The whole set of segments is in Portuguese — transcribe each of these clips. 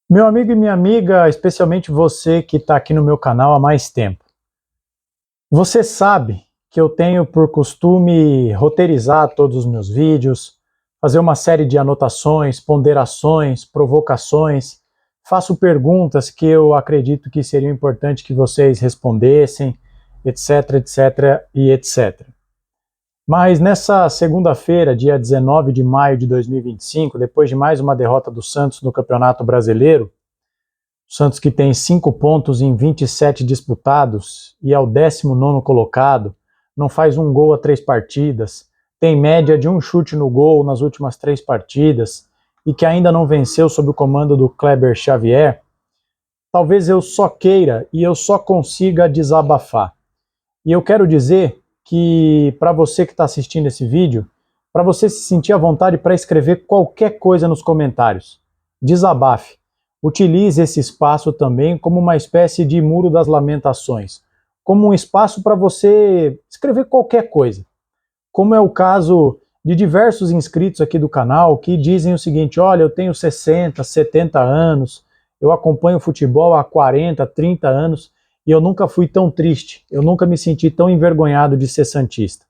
Meu amigo e minha amiga, especialmente você que está aqui no meu canal há mais tempo. Você sabe que eu tenho por costume roteirizar todos os meus vídeos, fazer uma série de anotações, ponderações, provocações, faço perguntas que eu acredito que seria importante que vocês respondessem, etc, etc e etc. Mas nessa segunda-feira, dia 19 de maio de 2025, depois de mais uma derrota do Santos no Campeonato Brasileiro, o Santos que tem 5 pontos em 27 disputados e é o 19º colocado, não faz um gol a 3 partidas, tem média de um chute no gol nas últimas 3 partidas e que ainda não venceu sob o comando do Kleber Xavier, talvez eu só queira e eu só consiga desabafar. E eu quero dizer que para você que está assistindo esse vídeo, para você se sentir à vontade para escrever qualquer coisa nos comentários, desabafe. Utilize esse espaço também como uma espécie de muro das lamentações, como um espaço para você escrever qualquer coisa. Como é o caso de diversos inscritos aqui do canal que dizem o seguinte: olha, eu tenho 60, 70 anos, eu acompanho futebol há 40, 30 anos e eu nunca fui tão triste, eu nunca me senti tão envergonhado de ser santista.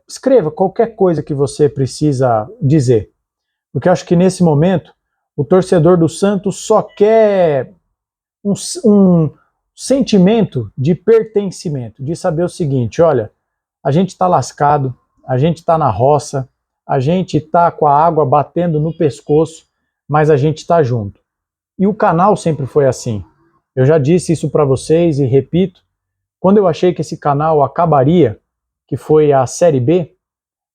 Escreva qualquer coisa que você precisa dizer, porque eu acho que nesse momento o torcedor do Santos só quer um sentimento de pertencimento, de saber o seguinte: olha, a gente está lascado, a gente está na roça, a gente está com a água batendo no pescoço, mas a gente está junto. E o canal sempre foi assim. Eu já disse isso para vocês e repito, quando eu achei que esse canal acabaria, que foi a Série B,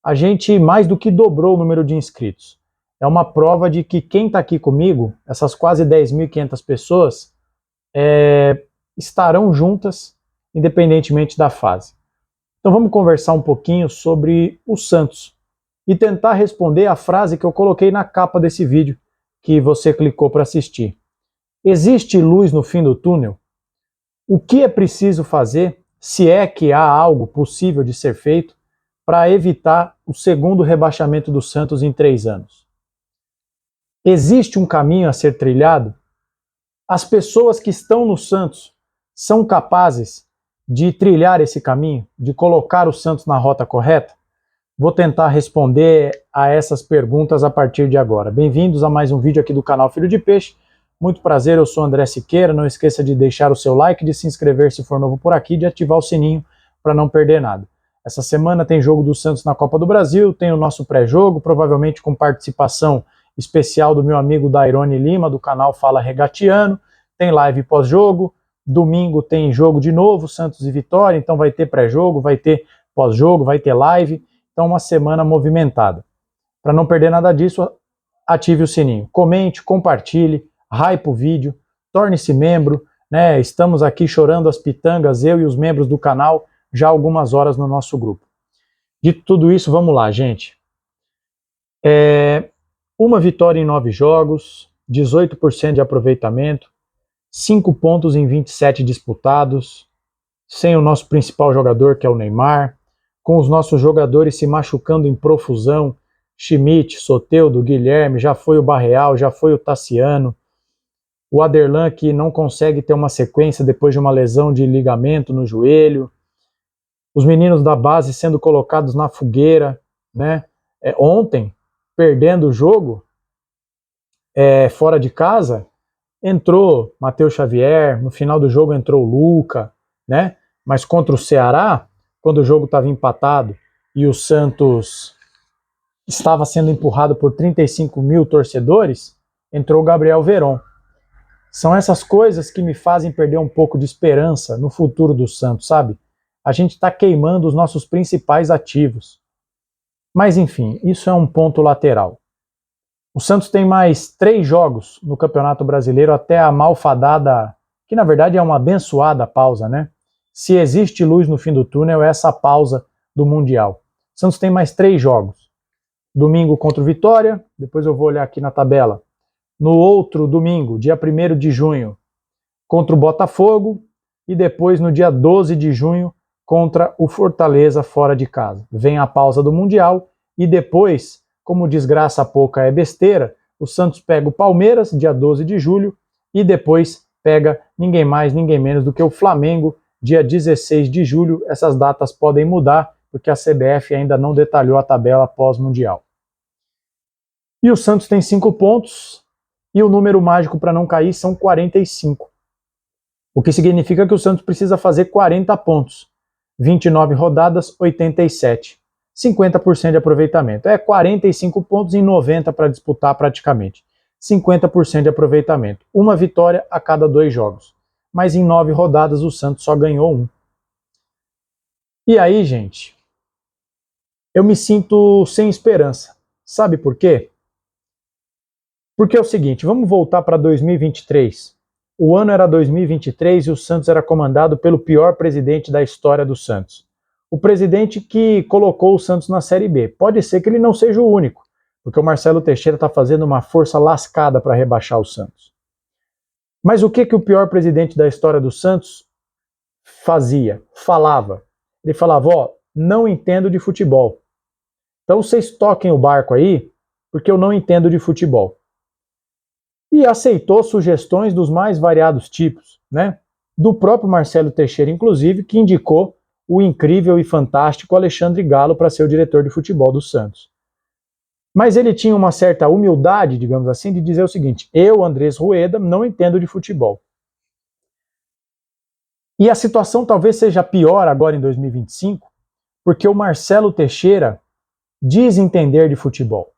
a gente mais do que dobrou o número de inscritos. É uma prova de que quem está aqui comigo, essas quase 10.500 pessoas, estarão juntas, independentemente da fase. Então vamos conversar um pouquinho sobre o Santos e tentar responder a frase que eu coloquei na capa desse vídeo que você clicou para assistir. Existe luz no fim do túnel? O que é preciso fazer, se é que há algo possível de ser feito, para evitar o segundo rebaixamento do Santos em 3 anos? Existe um caminho a ser trilhado? As pessoas que estão no Santos são capazes de trilhar esse caminho, de colocar o Santos na rota correta? Vou tentar responder a essas perguntas a partir de agora. Bem-vindos a mais um vídeo aqui do canal Filho de Peixe. Muito prazer, eu sou André Siqueira. Não esqueça de deixar o seu like, de se inscrever se for novo por aqui, de ativar o sininho para não perder nada. Essa semana tem jogo do Santos na Copa do Brasil, tem o nosso pré-jogo, provavelmente com participação especial do meu amigo Dairone Lima, do canal Fala Regatiano. Tem live pós-jogo, domingo tem jogo de novo, Santos e Vitória, então vai ter pré-jogo, vai ter pós-jogo, vai ter live. Então uma semana movimentada. Para não perder nada disso, ative o sininho. Comente, compartilhe, hype o vídeo, torne-se membro, né? Estamos aqui chorando as pitangas, eu e os membros do canal, já há algumas horas no nosso grupo. Dito tudo isso, vamos lá, gente. Uma vitória em 9 jogos, 18% de aproveitamento, 5 pontos em 27 disputados, sem o nosso principal jogador, que é o Neymar, com os nossos jogadores se machucando em profusão, Schmidt, Soteldo, Guilherme, já foi o Barreal, já foi o Tassiano, o Aderlan que não consegue ter uma sequência depois de uma lesão de ligamento no joelho, os meninos da base sendo colocados na fogueira, né? Ontem, perdendo o jogo, fora de casa, entrou Matheus Xavier, no final do jogo entrou o Luca, né? Mas contra o Ceará, quando o jogo estava empatado e o Santos estava sendo empurrado por 35 mil torcedores, entrou o Gabriel Veron. São essas coisas que me fazem perder um pouco de esperança no futuro do Santos, sabe? A gente está queimando os nossos principais ativos. Mas enfim, isso é um ponto lateral. O Santos tem mais 3 jogos no Campeonato Brasileiro até a malfadada, que na verdade é uma abençoada pausa, né? Se existe luz no fim do túnel, é essa pausa do Mundial. O Santos tem mais 3 jogos. Domingo contra o Vitória, depois eu vou olhar aqui na tabela. No outro domingo, dia 1º de junho, contra o Botafogo. E depois no dia 12 de junho, contra o Fortaleza fora de casa. Vem a pausa do Mundial e depois, como desgraça pouca é besteira, o Santos pega o Palmeiras, dia 12 de julho, e depois pega ninguém mais, ninguém menos do que o Flamengo, dia 16 de julho. Essas datas podem mudar, porque a CBF ainda não detalhou a tabela pós-mundial. E o Santos tem 5 pontos, e o número mágico para não cair são 45. O que significa que o Santos precisa fazer 40 pontos. 29 rodadas, 87. 50% de aproveitamento. É 45 pontos em 90 para disputar praticamente. 50% de aproveitamento. Uma vitória a cada 2 jogos. Mas em 9 rodadas o Santos só ganhou 1. E aí, gente, eu me sinto sem esperança. Sabe por quê? Porque é o seguinte, vamos voltar para 2023. O ano era 2023 e o Santos era comandado pelo pior presidente da história do Santos. O presidente que colocou o Santos na Série B. Pode ser que ele não seja o único, porque o Marcelo Teixeira está fazendo uma força lascada para rebaixar o Santos. Mas o que o pior presidente da história do Santos fazia? Falava. Ele falava, ó, não entendo de futebol. Então vocês toquem o barco aí, porque eu não entendo de futebol. E aceitou sugestões dos mais variados tipos, né? Do próprio Marcelo Teixeira, inclusive, que indicou o incrível e fantástico Alexandre Galo para ser o diretor de futebol do Santos. Mas ele tinha uma certa humildade, digamos assim, de dizer o seguinte, eu, Andrés Rueda, não entendo de futebol. E a situação talvez seja pior agora em 2025, porque o Marcelo Teixeira diz entender de futebol.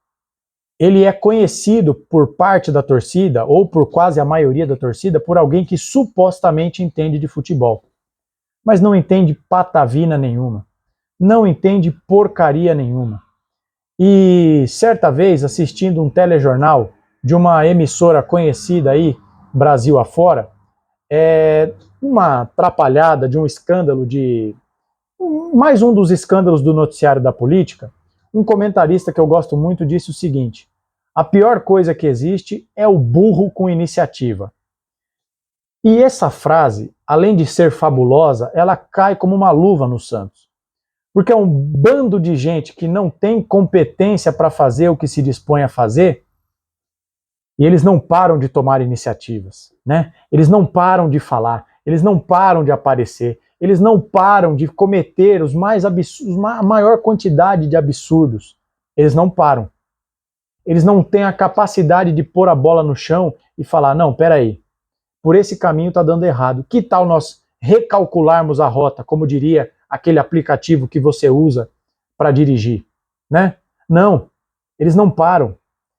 Ele é conhecido por parte da torcida, ou por quase a maioria da torcida, por alguém que supostamente entende de futebol. Mas não entende patavina nenhuma. Não entende porcaria nenhuma. E certa vez, assistindo um telejornal de uma emissora conhecida aí, Brasil afora, uma atrapalhada de um escândalo mais um dos escândalos do noticiário da política, um comentarista que eu gosto muito disse o seguinte, a pior coisa que existe é o burro com iniciativa. E essa frase, além de ser fabulosa, ela cai como uma luva no Santos. Porque é um bando de gente que não tem competência para fazer o que se dispõe a fazer, e eles não param de tomar iniciativas, né? Eles não param de falar, eles não param de aparecer, eles não param de cometer a maior quantidade de absurdos. Eles não param. Eles não têm a capacidade de pôr a bola no chão e falar, não, peraí, por esse caminho está dando errado. Que tal nós recalcularmos a rota, como diria aquele aplicativo que você usa para dirigir, né? Não, eles não param.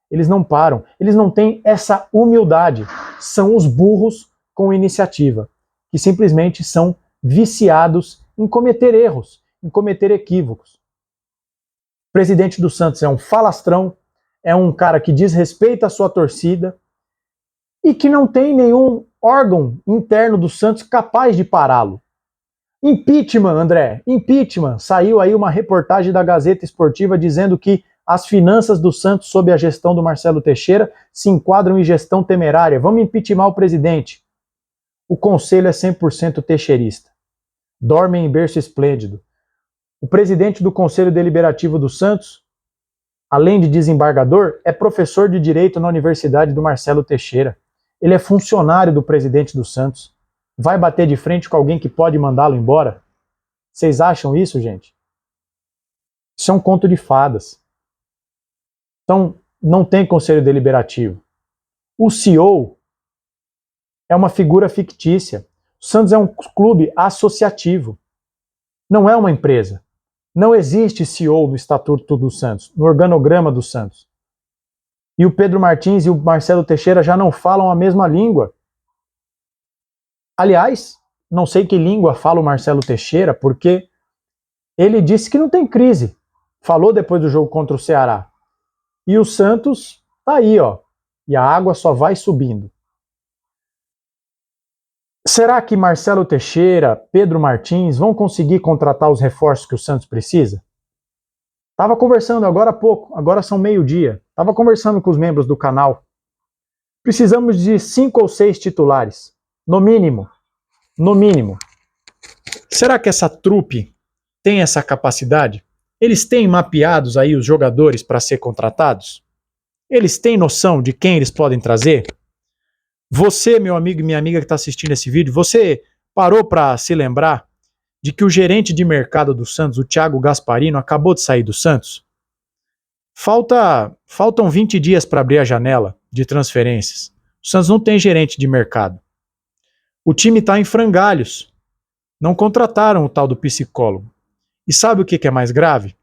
Eles não param. Eles não têm essa humildade. São os burros com iniciativa, que simplesmente são viciados em cometer erros, em cometer equívocos. O presidente do Santos é um falastrão, é um cara que desrespeita a sua torcida e que não tem nenhum órgão interno do Santos capaz de pará-lo. Impeachment, André, impeachment. Saiu aí uma reportagem da Gazeta Esportiva dizendo que as finanças do Santos sob a gestão do Marcelo Teixeira se enquadram em gestão temerária. Vamos impeachment o presidente. O conselho é 100% teixeirista. Dorme em berço esplêndido. O presidente do Conselho Deliberativo do Santos, além de desembargador, é professor de Direito na Universidade do Marcelo Teixeira. Ele é funcionário do presidente do Santos. Vai bater de frente com alguém que pode mandá-lo embora? Vocês acham isso, gente? Isso é um conto de fadas. Então, não tem Conselho Deliberativo. O CEO é uma figura fictícia. O Santos é um clube associativo. Não é uma empresa. Não existe CEO no Estatuto do Santos, no organograma do Santos. E o Pedro Martins e o Marcelo Teixeira já não falam a mesma língua. Aliás, não sei que língua fala o Marcelo Teixeira, porque ele disse que não tem crise. Falou depois do jogo contra o Ceará. E o Santos tá aí, ó. E a água só vai subindo. Será que Marcelo Teixeira, Pedro Martins vão conseguir contratar os reforços que o Santos precisa? Estava conversando agora há pouco, agora são meio-dia. Estava conversando com os membros do canal. Precisamos de 5 ou 6 titulares. No mínimo. No mínimo. Será que essa trupe tem essa capacidade? Eles têm mapeados aí os jogadores para ser contratados? Eles têm noção de quem eles podem trazer? Você, meu amigo e minha amiga que está assistindo esse vídeo, você parou para se lembrar de que o gerente de mercado do Santos, o Thiago Gasparino, acabou de sair do Santos? Faltam 20 dias para abrir a janela de transferências. O Santos não tem gerente de mercado. O time está em frangalhos. Não contrataram o tal do psicólogo. E sabe o que é mais grave?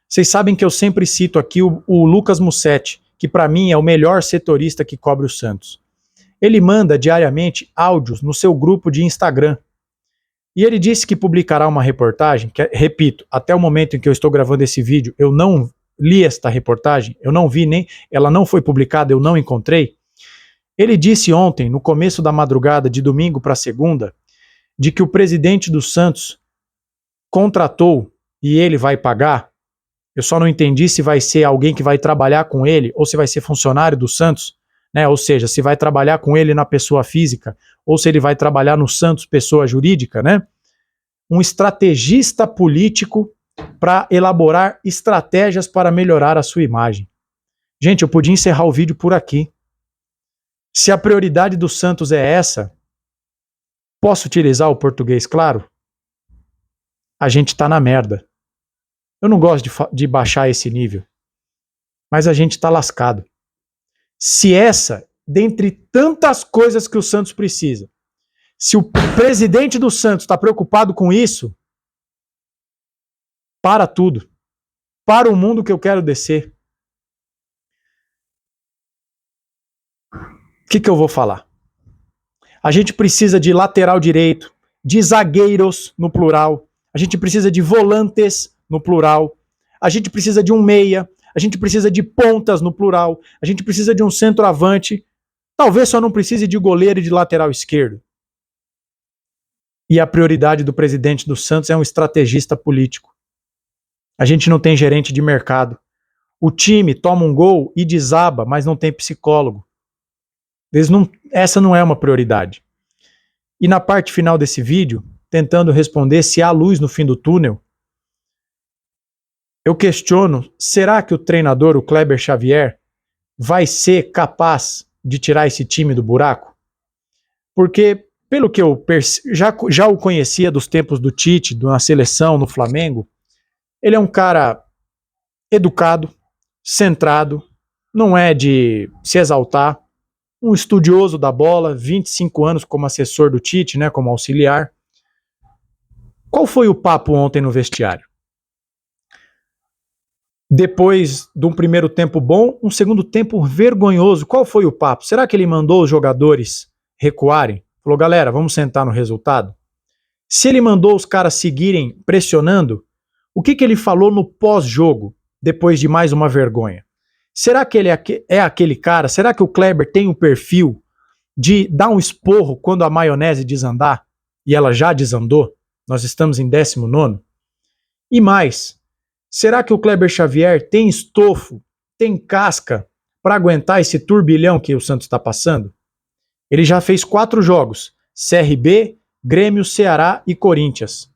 Vocês sabem que eu sempre cito aqui o Lucas Mussetti, que para mim é o melhor setorista que cobre o Santos. Ele manda diariamente áudios no seu grupo de Instagram. E ele disse que publicará uma reportagem, que, repito, até o momento em que eu estou gravando esse vídeo, eu não li esta reportagem, eu não vi nem, ela não foi publicada, eu não encontrei. Ele disse ontem, no começo da madrugada de domingo para segunda, de que o presidente do Santos contratou e ele vai pagar. Eu só não entendi se vai ser alguém que vai trabalhar com ele ou se vai ser funcionário do Santos, né? Ou seja, se vai trabalhar com ele na pessoa física ou se ele vai trabalhar no Santos pessoa jurídica, né? Um estrategista político para elaborar estratégias para melhorar a sua imagem. Gente, eu podia encerrar o vídeo por aqui. Se a prioridade do Santos é essa, posso utilizar o português claro? A gente tá na merda. Eu não gosto de baixar esse nível, mas a gente tá lascado. Se essa, dentre tantas coisas que o Santos precisa, se o presidente do Santos está preocupado com isso, para tudo. Para o mundo que eu quero descer. O que eu vou falar? A gente precisa de lateral direito, de zagueiros no plural, a gente precisa de volantes no plural, a gente precisa de um meia, a gente precisa de pontas no plural, a gente precisa de um centroavante, talvez só não precise de goleiro e de lateral esquerdo. E a prioridade do presidente do Santos é um estrategista político. A gente não tem gerente de mercado. O time toma um gol e desaba, mas não tem psicólogo. Essa não é uma prioridade. E na parte final desse vídeo, tentando responder se há luz no fim do túnel, eu questiono, será que o treinador, o Kleber Xavier, vai ser capaz de tirar esse time do buraco? Porque, pelo que eu já o conhecia dos tempos do Tite, na seleção, no Flamengo, ele é um cara educado, centrado, não é de se exaltar, um estudioso da bola, 25 anos como assessor do Tite, né, como auxiliar. Qual foi o papo ontem no vestiário? Depois de um primeiro tempo bom, um segundo tempo vergonhoso. Qual foi o papo? Será que ele mandou os jogadores recuarem? Falou, galera, vamos sentar no resultado? Se ele mandou os caras seguirem pressionando, o que ele falou no pós-jogo, depois de mais uma vergonha? Será que ele é aquele cara? Será que o Kleber tem o perfil de dar um esporro quando a maionese desandar? E ela já desandou? Nós estamos em 19º. E mais, será que o Kleber Xavier tem estofo, tem casca para aguentar esse turbilhão que o Santos está passando? Ele já fez 4 jogos, CRB, Grêmio, Ceará e Corinthians.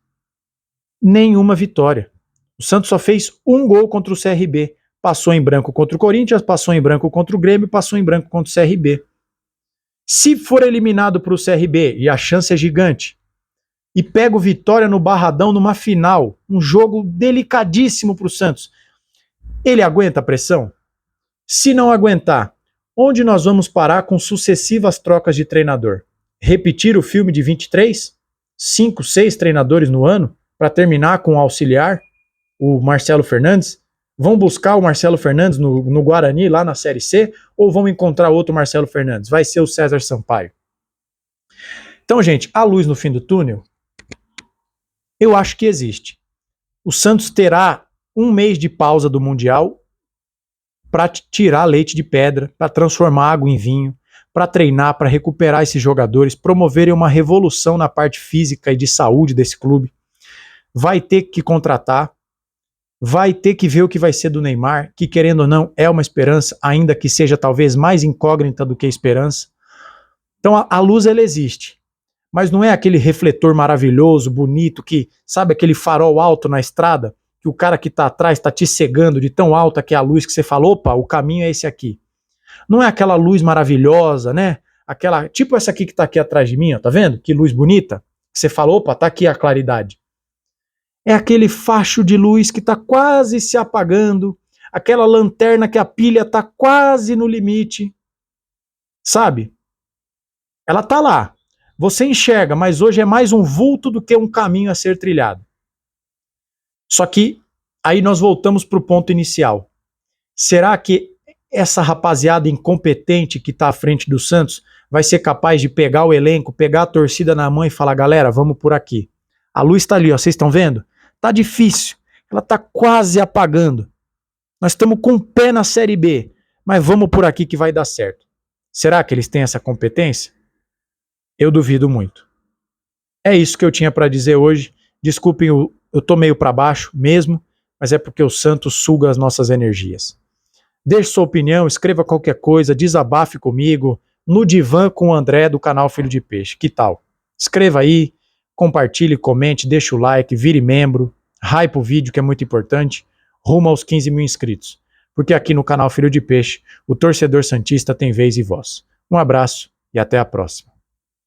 Nenhuma vitória. O Santos só fez 1 gol contra o CRB. Passou em branco contra o Corinthians, passou em branco contra o Grêmio, passou em branco contra o CRB. Se for eliminado para o CRB, e a chance é gigante, e pega o Vitória no Barradão numa final, um jogo delicadíssimo para o Santos, ele aguenta a pressão? Se não aguentar, onde nós vamos parar com sucessivas trocas de treinador? Repetir o filme de 23? 5, 6 treinadores no ano? Para terminar com o auxiliar, o Marcelo Fernandes? Vão buscar o Marcelo Fernandes no Guarani, lá na Série C, ou vão encontrar outro Marcelo Fernandes? Vai ser o César Sampaio. Então, gente, a luz no fim do túnel, eu acho que existe. O Santos terá 1 mês de pausa do Mundial para tirar leite de pedra, para transformar água em vinho, para treinar, para recuperar esses jogadores, promoverem uma revolução na parte física e de saúde desse clube. Vai ter que contratar, vai ter que ver o que vai ser do Neymar, que querendo ou não é uma esperança, ainda que seja talvez mais incógnita do que esperança. Então a luz ela existe, mas não é aquele refletor maravilhoso, bonito, que sabe aquele farol alto na estrada, que o cara que está atrás está te cegando de tão alta que é a luz que você fala, opa, o caminho é esse aqui. Não é aquela luz maravilhosa, né? Aquela, tipo essa aqui que está aqui atrás de mim, ó, tá vendo? Que luz bonita. Você fala, opa, tá aqui a claridade. É aquele facho de luz que está quase se apagando, aquela lanterna que a pilha está quase no limite, sabe? Ela está lá. Você enxerga, mas hoje é mais um vulto do que um caminho a ser trilhado. Só que aí nós voltamos para o ponto inicial. Será que essa rapaziada incompetente que está à frente do Santos vai ser capaz de pegar o elenco, pegar a torcida na mão e falar, galera, vamos por aqui. A luz está ali, ó, vocês estão vendo? Tá difícil, ela tá quase apagando. Nós estamos com o pé na Série B, mas vamos por aqui que vai dar certo. Será que eles têm essa competência? Eu duvido muito. É isso que eu tinha para dizer hoje. Desculpem, eu tô meio para baixo mesmo, mas é porque o Santos suga as nossas energias. Deixe sua opinião, escreva qualquer coisa, desabafe comigo, no divã com o André do canal Filho de Peixe. Que tal? Escreva aí, compartilhe, comente, deixe o like, vire membro, hype o vídeo que é muito importante, rumo aos 15 mil inscritos. Porque aqui no canal Filho de Peixe, o torcedor santista tem vez e voz. Um abraço e até a próxima.